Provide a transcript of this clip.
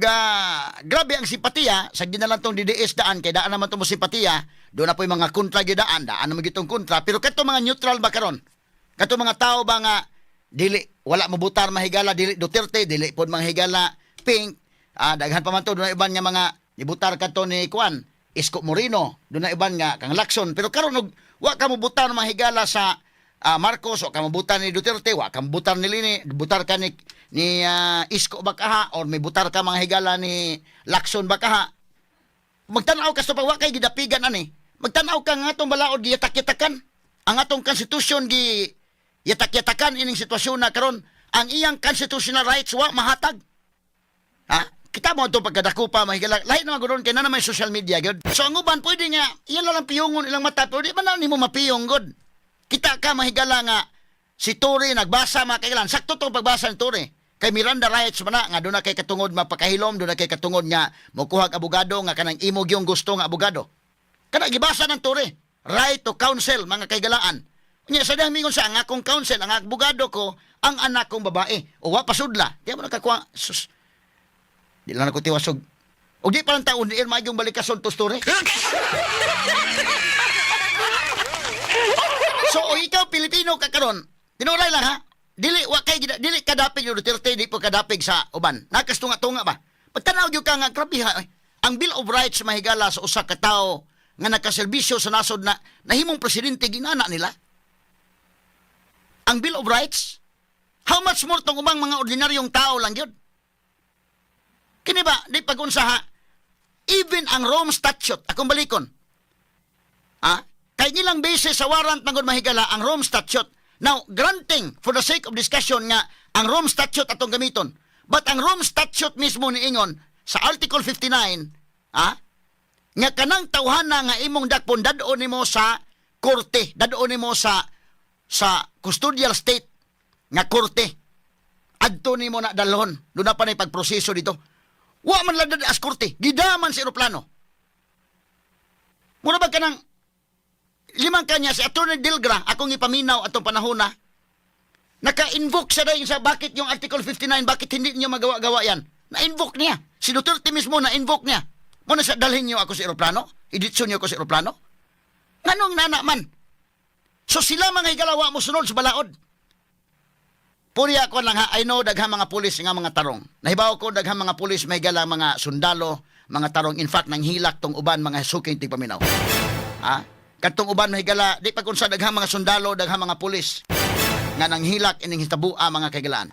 Grabe ang simpatiya sa ginalang tong DDS daan kay daan naman tong simpatiya do na po yung mga kontra gidaan daan naman gitong kontra pero kato mga neutral ba karon kato mga tao ba nga dili wala mabutar mahigala dili Duterte dili pod mahigala Pink daghan pa man to do na iban nga mga nibutar kato ni Juan Isko Moreno do na iban nga kang Lacson pero karon wa ka mabutar mahigala sa Marcos o kamabutan ni Duterte wa kamabutar ni Lini butar ka ni Isko bakaha or may butar ka mga higala ni Lacson bakaha magtanaw ka sa pagwa kay gidapigan ani magtanaw ka nga atong balaod giyatak-yatakan ang atong konstitusyon gi yatak-yatakan ining sitwasyon na karon ang iyang constitutional rights wa mahatag kita mo itong pagkadako pa mahigala lahi naman gudon kay na naman social media good so ang uban pwede nga iyan lang piyongon ilang mata pero di ba na nimo mapiyong good kita ka mahigala nga si Tory nagbasa mga kailan. Sakto tong pagbasa ni Tory. Kay Miranda rights man na nga doon na kay katungod mapakahilom, doon na kay katungod nga mokuhag abogado nga kanang imo gyung gusto nga abogado. Kana gibasa ng Tory. Right to counsel mga kaigalaan. Nya sa mingon sa ang akong counsel, ang abogado ko, ang anak kong babae. O wa pasudla. Di mo nakakuha. Sus. Di lang ako tiwasog. O di pa lang taon, di magyong balikason to Tory. So, o ikaw, Pilipino ka karon, tinuray lang ha, dili kadapig yung Duterte, di po kadapig sa uban. Nakastunga-tunga ba? Pagtanaw yung ka nga, grabe ha, ang Bill of Rights mahigala sa usa ka tao nga nakaserbisyo sa nasod na nahimong presidente ginana nila. Ang Bill of Rights, how much more tong umang mga ordinaryong tao lang yun? Kini ba, di pag-unsa ha, even ang Rome Statute, akong balikon, kay nilang basis sa warrant ng mahigala ang Rome Statute. Now, granting for the sake of discussion nga ang Rome Statute atong gamiton. But ang Rome Statute mismo ni ingon sa Article 59, nga kanang tawhana nga imong dakpon dadon nimo sa korte, dadon nimo sa custodial state nga korte. Adto nimo na dalhon. Do na pa nay pagproseso dito. Wa man ladad as korte, gidaman sa eroplano. Mura ba kanang limang kanya si Attorney Dilgra, akong ipaminaw atong panahon na, naka-invoke siya dahil sa bakit yung Article 59, bakit hindi niyo magawa-gawa yan. Na-invoke niya. Si Duterte mismo na-invoke niya. Muna sa dalhin niyo ako sa aeroplano? Iditso niyo ako sa aeroplano? Nganong nana man? So sila mga higalawa mo sunod sa balaod. Puri ako lang ha, I know daghang mga pulis nga mga tarong. Nahibaw ko daghang mga pulis may higala mga sundalo, mga tarong. In fact, nang hilak tong uban mga suking tigpaminaw. Katong uban mahigala, di pa kung sa daghang mga sundalo, daghang mga pulis nga nang hilak ining hitabua mga kaigalaan.